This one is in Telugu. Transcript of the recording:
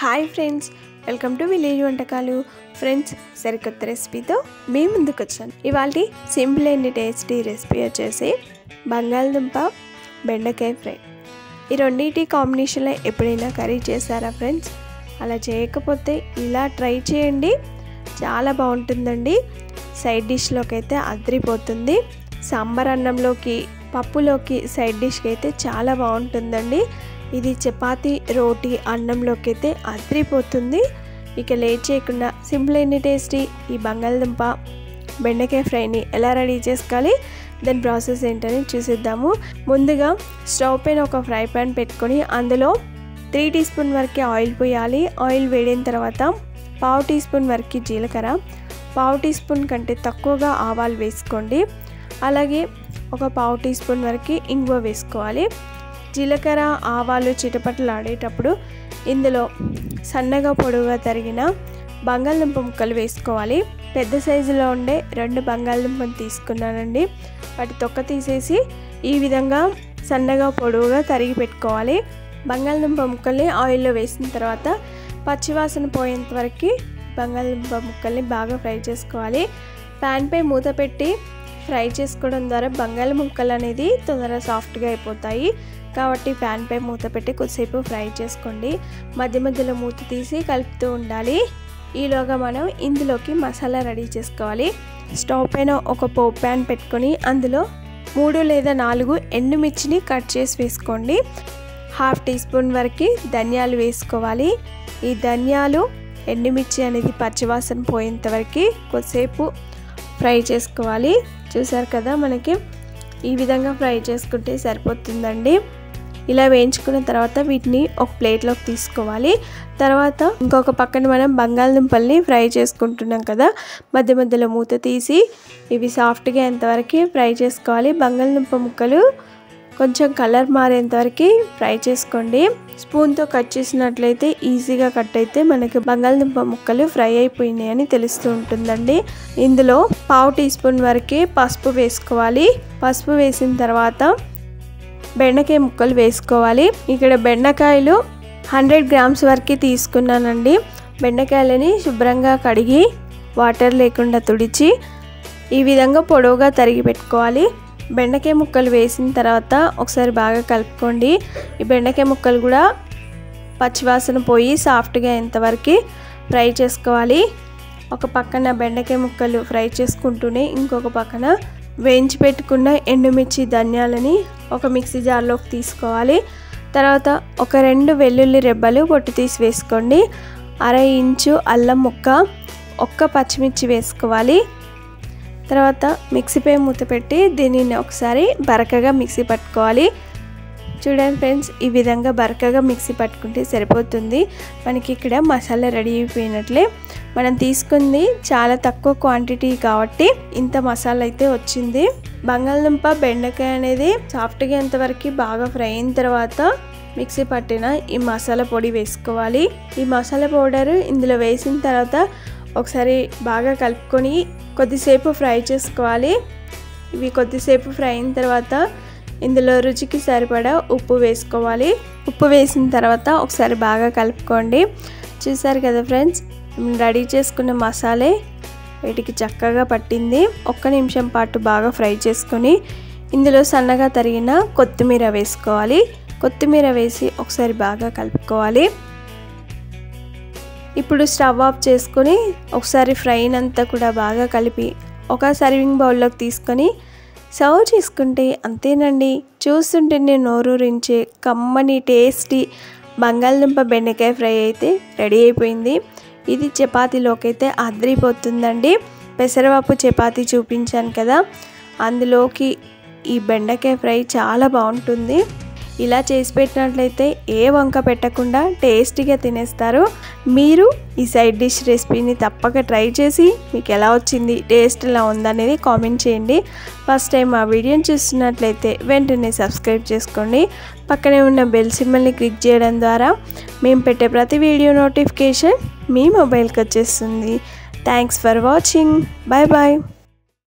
Hi friends, welcome to village వంటకాలు. ఫ్రెండ్స్, సరికొత్త రెసిపీతో మీ ముందుకు వచ్చాను. ఇవాళ సింపుల్ అండ్ టేస్టీ రెసిపీ వచ్చేసి బంగాళదుంప బెండకాయ ఫ్రై. ఈ రెండింటి కాంబినేషన్లో ఎప్పుడైనా కర్రీ చేశారా ఫ్రెండ్స్? అలా చేయకపోతే ఇలా ట్రై చేయండి, చాలా బాగుంటుందండి. సైడ్ డిష్లోకి అయితే అదిరిపోతుంది. సాంబార్ అన్నంలోకి, పప్పులోకి సైడ్ డిష్కి అయితే చాలా బాగుంటుందండి. ఇది చపాతీ, రోటీ, అన్నంలోకి అయితే అదిరిపోతుంది. ఇక లేట్ చేయకుండా సింపుల్ అండ్ టేస్టీ ఈ బంగాళదుంప బెండకాయ ఫ్రైని ఎలా రెడీ చేసుకోవాలి, దాని ప్రాసెస్ ఏంటని చూసేద్దాము. ముందుగా స్టవ్ పైన ఒక ఫ్రై పాన్ పెట్టుకొని అందులో 3 టీ స్పూన్ వరకు ఆయిల్ పోయాలి. ఆయిల్ వేడిన తర్వాత 1/2 టీ స్పూన్ వరకు జీలకర్ర, 1/2 టీ స్పూన్ కంటే తక్కువగా ఆవాలు వేసుకోండి. అలాగే ఒక 1/2 టీ స్పూన్ వరకు ఇంగువ వేసుకోవాలి. జీలకర్ర, ఆవాలు చిటపటలు ఆడేటప్పుడు ఇందులో సన్నగా పొడవుగా తరిగిన బంగాళదుంప ముక్కలు వేసుకోవాలి. పెద్ద సైజులో ఉండే 2 బంగాళదుంపను తీసుకున్నానండి. వాటి తొక్క తీసేసి ఈ విధంగా సన్నగా పొడవుగా తరిగి పెట్టుకోవాలి. బంగాళదుంప ముక్కల్ని ఆయిల్లో వేసిన తర్వాత పచ్చివాసన పోయేంత వరకు బంగాళదుంప ముక్కల్ని బాగా ఫ్రై చేసుకోవాలి. ప్యాన్పై మూత పెట్టి ఫ్రై చేసుకోవడం ద్వారా బంగాళ ముక్కలు అనేది తొందరగా సాఫ్ట్గా అయిపోతాయి. కాబట్టి ప్యాన్పై మూత పెట్టి కొద్దిసేపు ఫ్రై చేసుకోండి. మధ్య మధ్యలో మూత తీసి కలుపుతూ ఉండాలి. ఈలోగా మనం ఇందులోకి మసాలా రెడీ చేసుకోవాలి. స్టవ్ పైన ఒక పోపు ప్యాన్ పెట్టుకొని అందులో 3 లేదా 4 ఎండుమిర్చిని కట్ చేసి వేసుకోండి. 1/2 టీ స్పూన్ వరకు ధనియాలు వేసుకోవాలి. ఈ ధనియాలు, ఎండుమిర్చి అనేది పచ్చివాసన పోయేంత వరకు కొద్దిసేపు ఫ్రై చేసుకోవాలి. చూసారు కదా, మనకి ఈ విధంగా ఫ్రై చేసుకుంటే సరిపోతుందండి. ఇలా వేయించుకున్న తర్వాత వీటిని ఒక ప్లేట్లోకి తీసుకోవాలి. తర్వాత ఇంకొక పక్కన మనం బంగాళదుంపల్ని ఫ్రై చేసుకుంటున్నాం కదా, మధ్య మధ్యలో మూత తీసి ఇవి సాఫ్ట్గా ఎంతవరకు ఫ్రై చేసుకోవాలి. బంగాళదుంప ముక్కలు కొంచెం కలర్ మారేంతవరకు ఫ్రై చేసుకోండి. స్పూన్తో కట్ చేసినట్లయితే ఈజీగా కట్ అయితే మనకి బంగాళదుంప ముక్కలు ఫ్రై అయిపోయినాయి అని తెలుస్తూ ఉంటుందండి. ఇందులో 1/2 టీ స్పూన్ వరకు పసుపు వేసుకోవాలి. పసుపు వేసిన తర్వాత బెండకాయ ముక్కలు వేసుకోవాలి. ఇక్కడ బెండకాయలు 100 గ్రామ్స్ వరకు తీసుకున్నానండి. బెండకాయలని శుభ్రంగా కడిగి వాటర్ లేకుండా తుడిచి ఈ విధంగా పొడవుగా తరిగి పెట్టుకోవాలి. బెండకాయ ముక్కలు వేసిన తర్వాత ఒకసారి బాగా కలుపుకోండి. ఈ బెండకాయ ముక్కలు కూడా పచ్చివాసన పోయి సాఫ్ట్గా ఎంతవరకు ఫ్రై చేసుకోవాలి. ఒక పక్కన బెండకాయ ముక్కలు ఫ్రై చేసుకుంటూనే ఇంకొక పక్కన వేయించి పెట్టుకున్న ఎండుమిర్చి, ధనియాలని ఒక మిక్సీ జార్లోకి తీసుకోవాలి. తర్వాత ఒక 2 వెల్లుల్లి రెబ్బలు పొట్టు తీసి వేసుకోండి. 1/2 ఇంచు అల్లం ముక్క, 1 పచ్చిమిర్చి వేసుకోవాలి. తర్వాత మిక్సీపై మూత పెట్టి దీనిని ఒకసారి బరకగా మిక్సీ పట్టుకోవాలి. చూడండి ఫ్రెండ్స్, ఈ విధంగా బరకగా మిక్సీ పట్టుకుంటే సరిపోతుంది. మనకి ఇక్కడ మసాలా రెడీ అయిపోయినట్లే. మనం తీసుకుంది చాలా తక్కువ క్వాంటిటీ కాబట్టి ఇంత మసాలా అయితే వచ్చింది. బంగాళదుంప, బెండకాయ అనేది సాఫ్ట్గా ఎంతవరకు బాగా ఫ్రై అయిన తర్వాత మిక్సీ పట్టిన ఈ మసాలా పొడి వేసుకోవాలి. ఈ మసాలా పౌడర్ ఇందులో వేసిన తర్వాత ఒకసారి బాగా కలుపుకొని కొద్దిసేపు ఫ్రై చేసుకోవాలి. ఇవి కొద్దిసేపు ఫ్రై అయిన తర్వాత ఇందులో రుచికి సరిపడా ఉప్పు వేసుకోవాలి. ఉప్పు వేసిన తర్వాత ఒకసారి బాగా కలుపుకోండి. చూసారు కదా ఫ్రెండ్స్, రెడీ చేసుకున్న మసాలే వీటికి చక్కగా పట్టింది. 1 నిమిషం పాటు బాగా ఫ్రై చేసుకొని ఇందులో సన్నగా తరిగిన కొత్తిమీర వేసుకోవాలి. కొత్తిమీర వేసి ఒకసారి బాగా కలుపుకోవాలి. ఇప్పుడు స్టవ్ ఆఫ్ చేసుకొని ఒకసారి ఫ్రైనంతా కూడా బాగా కలిపి ఒక సర్వింగ్ బౌల్లోకి తీసుకొని సర్వ్ చేసుకుంటే అంతేనండి. చూస్తుంటేనే నోరూరించే కమ్మని టేస్టీ బంగాళదుంప బెండకాయ ఫ్రై అయితే రెడీ అయిపోయింది. ఇది చపాతీలోకి అయితే అదిరిపోతుందండి. పెసరపప్పు చపాతీ చూపించాను కదా, అందులోకి ఈ బెండకాయ ఫ్రై చాలా బాగుంటుంది. ఇలా చేసి పెట్టినట్లయితే ఏ వంక పెట్టకుండా టేస్టీగా తినేస్తారు. మీరు ఈ సైడ్ డిష్ రెసిపీని తప్పక ట్రై చేసి మీకు ఎలా వచ్చింది, టేస్ట్ ఎలా ఉందనేది కామెంట్ చేయండి. ఫస్ట్ టైం ఆ వీడియోని చూస్తున్నట్లయితే వెంటనే సబ్స్క్రైబ్ చేసుకోండి. పక్కనే ఉన్న బెల్ సింబల్ని క్లిక్ చేయడం ద్వారా మేము పెట్టే ప్రతి వీడియో నోటిఫికేషన్ మీ మొబైల్కి వచ్చేస్తుంది. Thanks for watching. Bye bye.